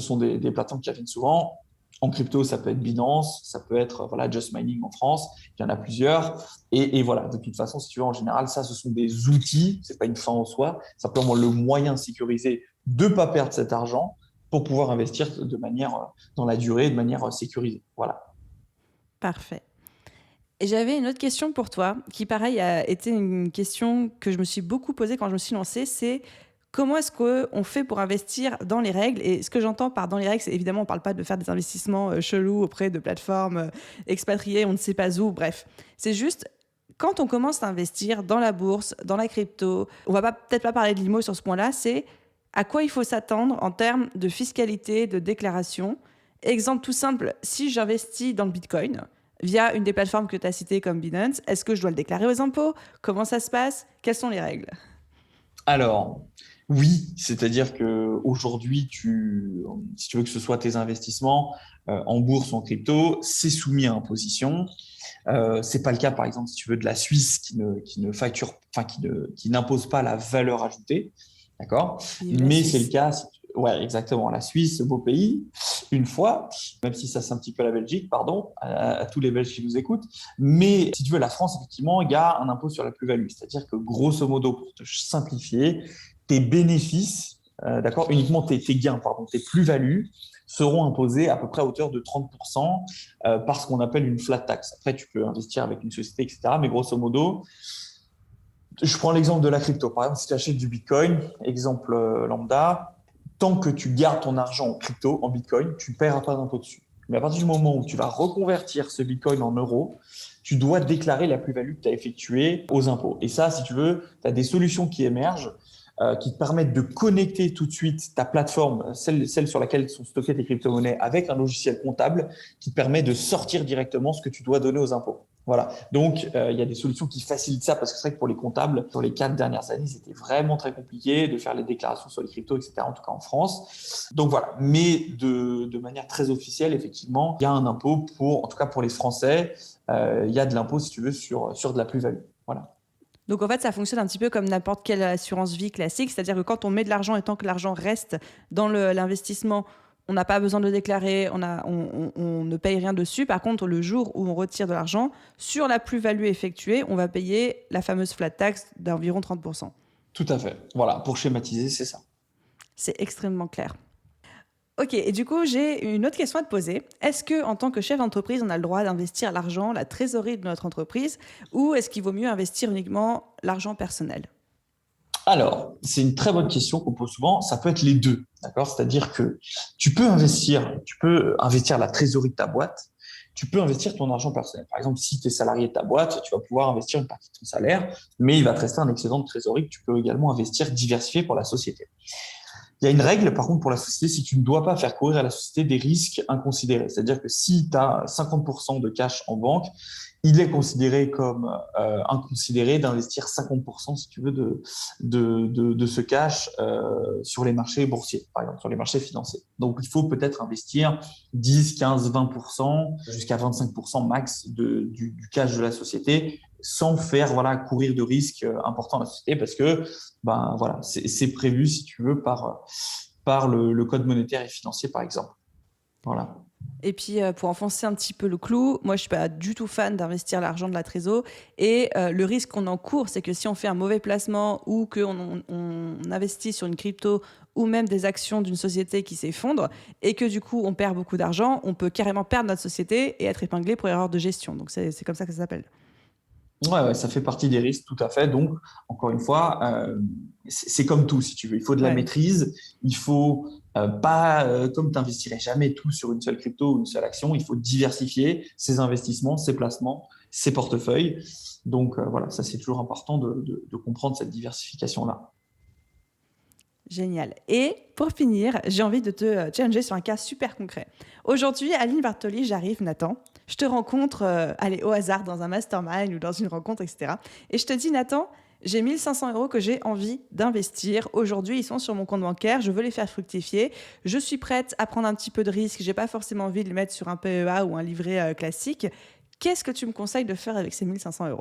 Speaker 2: sont des plateformes qui reviennent souvent. En crypto, ça peut être Binance, ça peut être voilà, Just Mining en France, il y en a plusieurs. Et voilà, de toute façon, si tu veux, en général, ça, ce sont des outils, ce n'est pas une fin en soi, simplement le moyen sécurisé de ne pas perdre cet argent pour pouvoir investir dans la durée, de manière sécurisée. Voilà.
Speaker 1: Parfait. Et j'avais une autre question pour toi, qui pareil a été une question que je me suis beaucoup posée quand je me suis lancée, c'est comment est-ce qu'on fait pour investir dans les règles? Et ce que j'entends par dans les règles, c'est évidemment, on ne parle pas de faire des investissements chelous auprès de plateformes expatriées, on ne sait pas où, bref. C'est juste, quand on commence à investir dans la bourse, dans la crypto, on va peut-être pas parler de l'IMO sur ce point-là, c'est à quoi il faut s'attendre en termes de fiscalité, de déclaration. Exemple tout simple, si j'investis dans le Bitcoin via une des plateformes que tu as citées comme Binance, est-ce que je dois le déclarer aux impôts? Comment ça se passe? Quelles sont les règles?
Speaker 2: Alors, oui, c'est-à-dire que aujourd'hui, si tu veux que ce soit tes investissements en bourse ou en crypto, c'est soumis à imposition. C'est pas le cas, par exemple, si tu veux, de la Suisse qui ne facture, enfin qui n'impose pas la valeur ajoutée, d'accord?
Speaker 1: Vive la
Speaker 2: Mais c'est le
Speaker 1: Suisse.
Speaker 2: cas, ouais, exactement. La Suisse, beau pays, une fois, même si ça c'est un petit peu la Belgique, pardon, à tous les Belges qui nous écoutent. Mais si tu veux, la France, effectivement, il y a un impôt sur la plus-value, c'est-à-dire que grosso modo, pour te simplifier, tes bénéfices, d'accord, uniquement tes gains, pardon, tes plus-values seront imposés à peu près à hauteur de 30% par ce qu'on appelle une flat tax. Après, tu peux investir avec une société, etc. Mais grosso modo, je prends l'exemple de la crypto. Par exemple, si tu achètes du Bitcoin, exemple lambda, tant que tu gardes ton argent en crypto, en Bitcoin, tu ne paieras pas d'impôt dessus. Mais à partir du moment où tu vas reconvertir ce Bitcoin en euros, tu dois déclarer la plus-value que tu as effectuée aux impôts. Et ça, si tu veux, tu as des solutions qui émergent qui te permettent de connecter tout de suite ta plateforme, celle sur laquelle sont stockées tes crypto-monnaies, avec un logiciel comptable qui te permet de sortir directement ce que tu dois donner aux impôts. Voilà. Donc, il y a des solutions qui facilitent ça parce que c'est vrai que pour les comptables, sur les 4 dernières années, c'était vraiment très compliqué de faire les déclarations sur les cryptos, etc., en tout cas en France. Donc voilà. Mais de manière très officielle, effectivement, il y a un impôt en tout cas pour les Français, il y a de l'impôt, si tu veux, sur de la plus-value. Voilà.
Speaker 1: Donc en fait, ça fonctionne un petit peu comme n'importe quelle assurance vie classique, c'est-à-dire que quand on met de l'argent et tant que l'argent reste dans l'investissement, on n'a pas besoin de le déclarer, on ne paye rien dessus. Par contre, le jour où on retire de l'argent, sur la plus-value effectuée, on va payer la fameuse flat tax d'environ 30%.
Speaker 2: Tout à fait. Voilà, pour schématiser, c'est ça.
Speaker 1: C'est extrêmement clair. Ok, et du coup, j'ai une autre question à te poser. Est-ce que, en tant que chef d'entreprise, on a le droit d'investir l'argent, la trésorerie de notre entreprise, ou est-ce qu'il vaut mieux investir uniquement l'argent personnel?
Speaker 2: Alors, c'est une très bonne question qu'on pose souvent. Ça peut être les deux, d'accord? C'est-à-dire que tu peux investir la trésorerie de ta boîte, tu peux investir ton argent personnel. Par exemple, si tu es salarié de ta boîte, tu vas pouvoir investir une partie de ton salaire, mais il va te rester un excédent de trésorerie que tu peux également investir diversifié pour la société. Il y a une règle, par contre, pour la société, si tu ne dois pas faire courir à la société des risques inconsidérés. C'est-à-dire que si tu as 50% de cash en banque, il est considéré comme inconsidéré d'investir 50%, si tu veux, de ce cash sur les marchés boursiers, par exemple, sur les marchés financiers. Donc, il faut peut-être investir 10, 15, 20%, jusqu'à 25% max du cash de la société sans faire courir de risques importants à la société parce que voilà, c'est prévu, si tu veux, par le code monétaire et financier, par exemple. Voilà.
Speaker 1: Et puis, pour enfoncer un petit peu le clou, moi, je ne suis pas du tout fan d'investir l'argent de la trésor. Et le risque qu'on encourt, c'est que si on fait un mauvais placement ou qu'on investit sur une crypto ou même des actions d'une société qui s'effondre et que du coup, on perd beaucoup d'argent, on peut carrément perdre notre société et être épinglé pour erreur de gestion. Donc, c'est comme ça que ça s'appelle.
Speaker 2: Ouais, ça fait partie des risques, tout à fait. Donc, encore une fois, c'est comme tout, si tu veux. Il faut de la
Speaker 1: Ouais.
Speaker 2: maîtrise. Il faut pas, comme tu n'investirais jamais tout sur une seule crypto ou une seule action, il faut diversifier ses investissements, ses placements, ses portefeuilles. Donc, voilà, ça, c'est toujours important de comprendre cette diversification-là.
Speaker 1: Génial. Et pour finir, j'ai envie de te challenger sur un cas super concret. Aujourd'hui, à Aline Bartoli, j'arrive, Nathan. Je te rencontre, allez, au hasard, dans un mastermind ou dans une rencontre, etc. Et je te dis, Nathan, j'ai 1500 € que j'ai envie d'investir. Aujourd'hui, ils sont sur mon compte bancaire. Je veux les faire fructifier. Je suis prête à prendre un petit peu de risque. Je n'ai pas forcément envie de les mettre sur un PEA ou un livret classique. Qu'est-ce que tu me conseilles de faire avec ces 1500 €?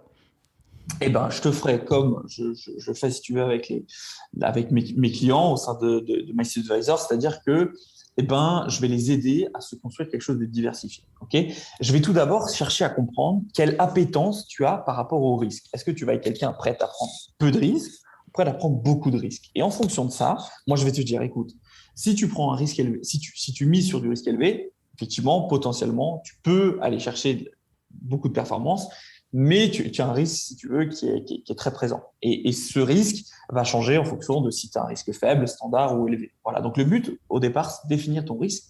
Speaker 2: Eh ben, je te ferai comme je fais, si tu veux, avec mes clients au sein de My Seed Advisor, c'est-à-dire que je vais les aider à se construire quelque chose de diversifié. Okay, je vais tout d'abord chercher à comprendre quelle appétence tu as par rapport au risque. Est-ce que tu vas être quelqu'un prêt à prendre peu de risques, prêt à prendre beaucoup de risques? Et en fonction de ça, moi, je vais te dire, écoute, si tu prends un risque élevé, si tu mises sur du risque élevé, effectivement, potentiellement, tu peux aller chercher beaucoup de performance. mais tu as un risque, si tu veux, qui est très présent. Et ce risque va changer en fonction de si tu as un risque faible, standard ou élevé. Voilà. Donc, le but, au départ, c'est de définir ton risque.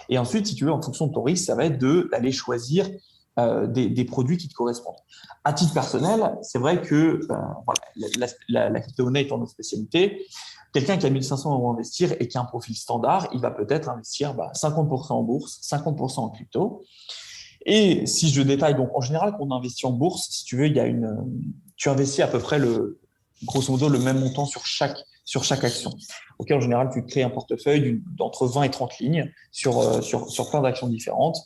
Speaker 2: Et ensuite, si tu veux, en fonction de ton risque, ça va être d'aller choisir des produits qui te correspondent. À titre personnel, c'est vrai que voilà, la crypto-monnaie étant notre spécialité, quelqu'un qui a 1 500 € à investir et qui a un profil standard, il va peut-être investir 50% en bourse, 50% en crypto. Et si je détaille, donc en général, quand on investit en bourse, si tu veux, tu investis à peu près grosso modo le même montant sur chaque action. Ok, en général, tu crées un portefeuille d'entre 20 et 30 lignes sur plein d'actions différentes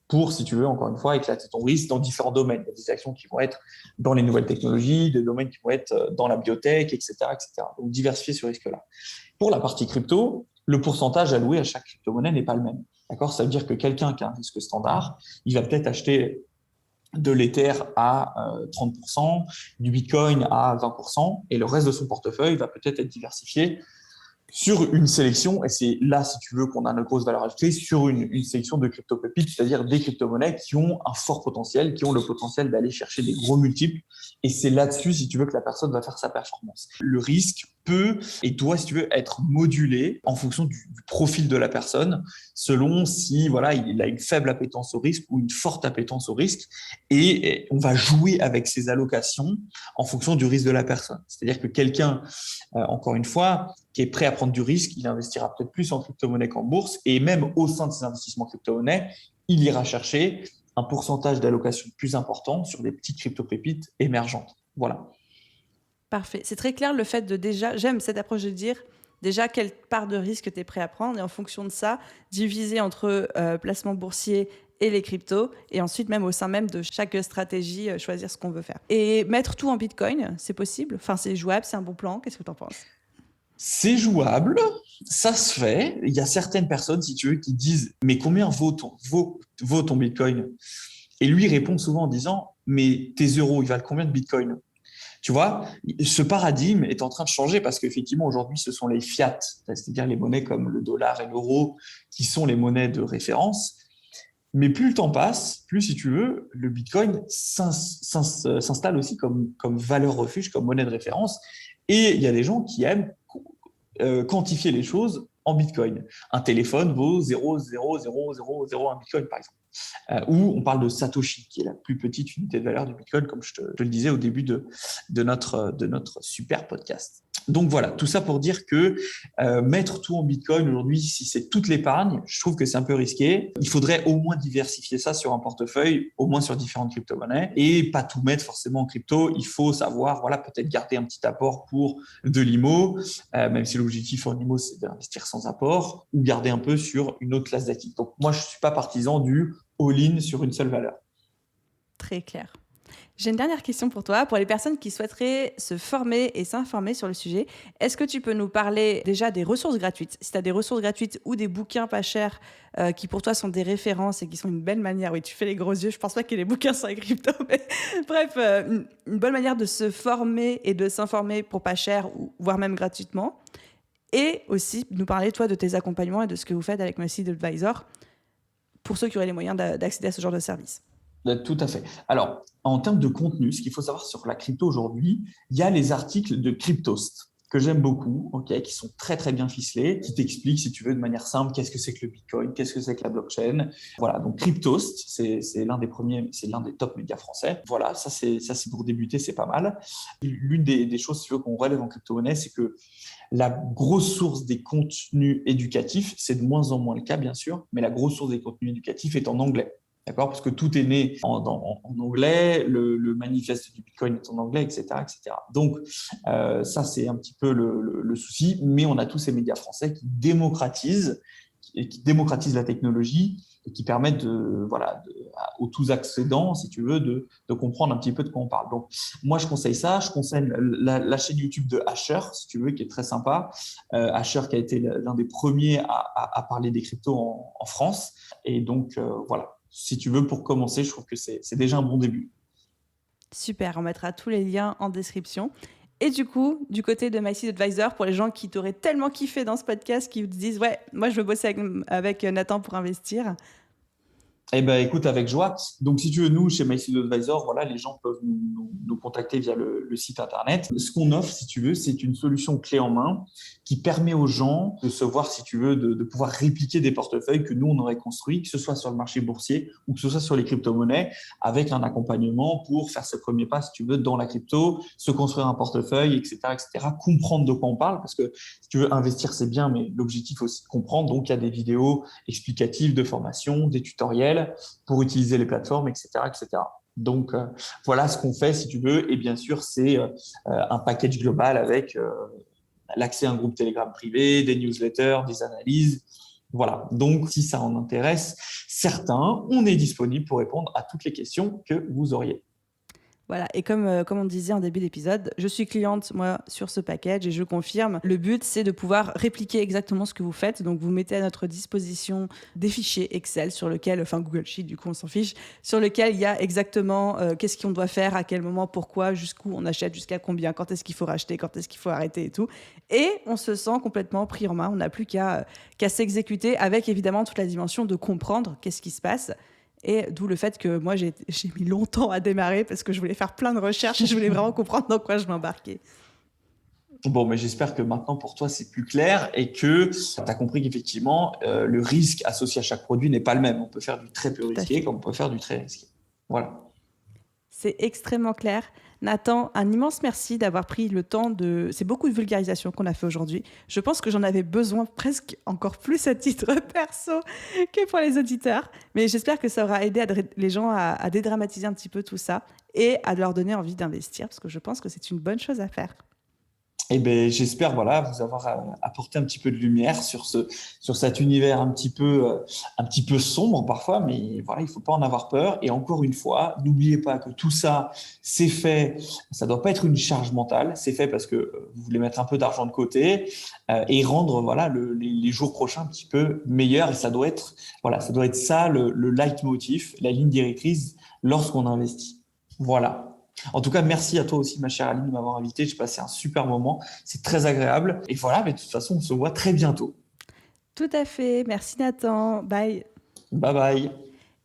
Speaker 2: pour, si tu veux, encore une fois, éclater ton risque dans différents domaines. Il y a des actions qui vont être dans les nouvelles technologies, des domaines qui vont être dans la biotech, etc., etc. Donc, diversifier ce risque-là. Pour la partie crypto, le pourcentage alloué à chaque crypto-monnaie n'est pas le même. D'accord? Ça veut dire que quelqu'un qui a un risque standard, il va peut-être acheter de l'Ether à 30%, du Bitcoin à 20%, et le reste de son portefeuille va peut-être être diversifié sur une sélection, et c'est là, si tu veux, qu'on a notre grosse valeur ajoutée, sur une sélection de crypto-pépites, c'est-à-dire des crypto-monnaies qui ont un fort potentiel, qui ont le potentiel d'aller chercher des gros multiples. Et c'est là-dessus, si tu veux, que la personne va faire sa performance. Le risque peut et doit, si tu veux, être modulé en fonction du profil de la personne, selon si voilà, il a une faible appétence au risque ou une forte appétence au risque. Et on va jouer avec ses allocations en fonction du risque de la personne. C'est-à-dire que quelqu'un, encore une fois, qui est prêt à prendre du risque, il investira peut-être plus en crypto-monnaie qu'en bourse. Et même au sein de ses investissements crypto-monnaie, il ira chercher un pourcentage d'allocation plus important sur des petites crypto-pépites émergentes. Voilà.
Speaker 1: Parfait. C'est très clair le fait de déjà, j'aime cette approche de dire déjà quelle part de risque tu es prêt à prendre et en fonction de ça, diviser entre placement boursier et les cryptos et ensuite même au sein même de chaque stratégie, choisir ce qu'on veut faire. Et mettre tout en Bitcoin, c'est possible? Enfin, c'est jouable, c'est un bon plan. Qu'est-ce que tu en penses?
Speaker 2: C'est jouable, ça se fait. Il y a certaines personnes, si tu veux, qui disent mais combien vaut ton Bitcoin? Et lui répond souvent en disant mais tes euros, ils valent combien de Bitcoin? Tu vois, ce paradigme est en train de changer parce qu'effectivement, aujourd'hui, ce sont les fiat, c'est-à-dire les monnaies comme le dollar et l'euro, qui sont les monnaies de référence. Mais plus le temps passe, plus, si tu veux, le Bitcoin s'installe aussi comme valeur refuge, comme monnaie de référence. Et il y a des gens qui aiment quantifier les choses en Bitcoin. Un téléphone vaut 0,00001 Bitcoin, par exemple. Ou on parle de Satoshi, qui est la plus petite unité de valeur du Bitcoin, comme je te le disais au début de notre super podcast. Donc voilà, tout ça pour dire que mettre tout en Bitcoin aujourd'hui, si c'est toute l'épargne, je trouve que c'est un peu risqué. Il faudrait au moins diversifier ça sur un portefeuille, au moins sur différentes crypto-monnaies, et pas tout mettre forcément en crypto. Il faut savoir, voilà, peut-être garder un petit apport pour de l'IMO, même si l'objectif en IMO, c'est d'investir sans apport, ou garder un peu sur une autre classe d'actifs. Donc moi, je ne suis pas partisan du all-in sur une seule valeur.
Speaker 1: Très clair. J'ai une dernière question pour toi. Pour les personnes qui souhaiteraient se former et s'informer sur le sujet, est-ce que tu peux nous parler déjà des ressources gratuites? Si tu as des ressources gratuites ou des bouquins pas chers qui pour toi sont des références et qui sont une belle manière, oui, tu fais les gros yeux, je pense pas que les bouquins sont les crypto, mais bref, une bonne manière de se former et de s'informer pour pas cher, ou voire même gratuitement. Et aussi nous parler, toi, de tes accompagnements et de ce que vous faites avec Massive Advisor pour ceux qui auraient les moyens d'accéder à ce genre de service.
Speaker 2: Tout à fait. Alors, en termes de contenu, ce qu'il faut savoir sur la crypto aujourd'hui, il y a les articles de Cryptost que j'aime beaucoup, okay, qui sont très très bien ficelés, qui t'expliquent, si tu veux, de manière simple, qu'est-ce que c'est que le Bitcoin, qu'est-ce que c'est que la blockchain. Voilà, donc Cryptost, c'est l'un des premiers, c'est l'un des top médias français. Voilà, ça c'est pour débuter, c'est pas mal. L'une des choses, si tu veux, qu'on relève en crypto-monnaie, c'est que la grosse source des contenus éducatifs, c'est de moins en moins le cas, bien sûr, mais la grosse source des contenus éducatifs est en anglais. D'accord? Parce que tout est né en anglais, le manifeste du Bitcoin est en anglais, etc., etc. Donc, ça, c'est un petit peu le souci, mais on a tous ces médias français qui démocratisent la technologie et qui permettent aux tous accédants, si tu veux, de comprendre un petit peu de quoi on parle. Donc, moi, je conseille ça. Je conseille la chaîne YouTube de Asher, si tu veux, qui est très sympa. Asher qui a été l'un des premiers à parler des cryptos en France. Et donc, voilà. Si tu veux, pour commencer, je trouve que c'est déjà un bon début.
Speaker 1: Super, on mettra tous les liens en description. Et du coup, du côté de Massive Advisor, pour les gens qui t'auraient tellement kiffé dans ce podcast, qui te disent « Ouais, moi, je veux bosser avec Nathan pour investir »,
Speaker 2: Eh ben, écoute, avec joie. Donc, si tu veux, nous, chez MySuite Advisor, voilà, les gens peuvent nous contacter via le site internet. Ce qu'on offre, si tu veux, c'est une solution clé en main qui permet aux gens de se voir, si tu veux, de pouvoir répliquer des portefeuilles que nous, on aurait construits, que ce soit sur le marché boursier ou que ce soit sur les crypto-monnaies, avec un accompagnement pour faire ce premier pas, si tu veux, dans la crypto, se construire un portefeuille, etc., comprendre de quoi on parle, parce que si tu veux, investir, c'est bien, mais l'objectif aussi de comprendre. Donc, il y a des vidéos explicatives de formation, des tutoriels pour utiliser les plateformes, etc., etc. Donc, voilà ce qu'on fait, si tu veux. Et bien sûr, c'est un package global avec l'accès à un groupe Telegram privé, des newsletters, des analyses. Voilà. Donc, si ça en intéresse certains, on est disponible pour répondre à toutes les questions que vous auriez.
Speaker 1: Voilà, et comme on disait en début d'épisode, je suis cliente, moi, sur ce package et je confirme. Le but, c'est de pouvoir répliquer exactement ce que vous faites. Donc, vous mettez à notre disposition des fichiers Excel sur lesquels, enfin Google Sheet, du coup, on s'en fiche, sur lesquels il y a exactement qu'est-ce qu'on doit faire, à quel moment, pourquoi, jusqu'où on achète, jusqu'à combien, quand est-ce qu'il faut racheter, quand est-ce qu'il faut arrêter et tout. Et on se sent complètement pris en main. On n'a plus qu'à s'exécuter avec, évidemment, toute la dimension de comprendre qu'est-ce qui se passe. Et d'où le fait que moi, j'ai mis longtemps à démarrer parce que je voulais faire plein de recherches et je voulais vraiment comprendre dans quoi je m'embarquais.
Speaker 2: Bon, mais j'espère que maintenant, pour toi, c'est plus clair et que tu as compris qu'effectivement, le risque associé à chaque produit n'est pas le même. On peut faire du très peu risqué comme on peut faire du très risqué. Voilà.
Speaker 1: C'est extrêmement clair. Nathan, un immense merci d'avoir pris le temps de... C'est beaucoup de vulgarisation qu'on a fait aujourd'hui. Je pense que j'en avais besoin presque encore plus à titre perso que pour les auditeurs. Mais j'espère que ça aura aidé les gens à dédramatiser un petit peu tout ça et à leur donner envie d'investir parce que je pense que c'est une bonne chose à faire.
Speaker 2: Eh ben, j'espère voilà, vous avoir apporté un petit peu de lumière sur cet univers un petit peu sombre parfois, mais voilà, il ne faut pas en avoir peur. Et encore une fois, n'oubliez pas que tout ça, c'est fait, ça ne doit pas être une charge mentale, c'est fait parce que vous voulez mettre un peu d'argent de côté et rendre voilà, les jours prochains un petit peu meilleurs. Et ça doit être, voilà, ça doit être ça le leitmotiv, la ligne directrice lorsqu'on investit. Voilà. En tout cas, merci à toi aussi, ma chère Aline, de m'avoir invité. J'ai passé un super moment. C'est très agréable. Et voilà, mais de toute façon, on se voit très bientôt.
Speaker 1: Tout à fait. Merci Nathan. Bye.
Speaker 2: Bye bye.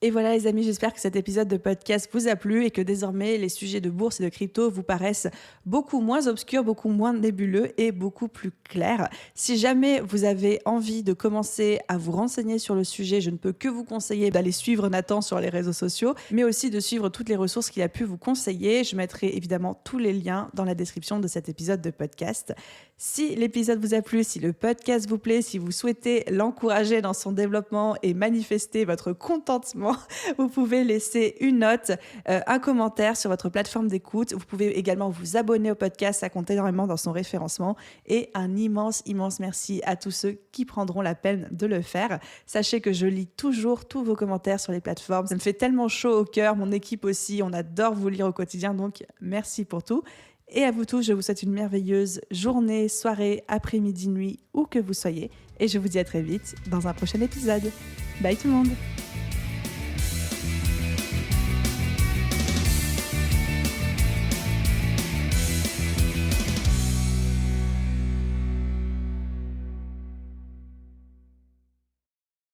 Speaker 1: Et voilà les amis, j'espère que cet épisode de podcast vous a plu et que désormais les sujets de bourse et de crypto vous paraissent beaucoup moins obscurs, beaucoup moins nébuleux et beaucoup plus clairs. Si jamais vous avez envie de commencer à vous renseigner sur le sujet, je ne peux que vous conseiller d'aller suivre Nathan sur les réseaux sociaux, mais aussi de suivre toutes les ressources qu'il a pu vous conseiller. Je mettrai évidemment tous les liens dans la description de cet épisode de podcast. Si l'épisode vous a plu, si le podcast vous plaît, si vous souhaitez l'encourager dans son développement et manifester votre contentement, vous pouvez laisser une note, un commentaire sur votre plateforme d'écoute. Vous pouvez également vous abonner au podcast, ça compte énormément dans son référencement. Et un immense merci à tous ceux qui prendront la peine de le faire. Sachez que je lis toujours tous vos commentaires sur les plateformes. Ça me fait tellement chaud au cœur, mon équipe aussi, on adore vous lire au quotidien, donc merci pour tout. Et à vous tous, je vous souhaite une merveilleuse journée, soirée, après-midi, nuit, où que vous soyez. Et je vous dis à très vite dans un prochain épisode. Bye tout le monde!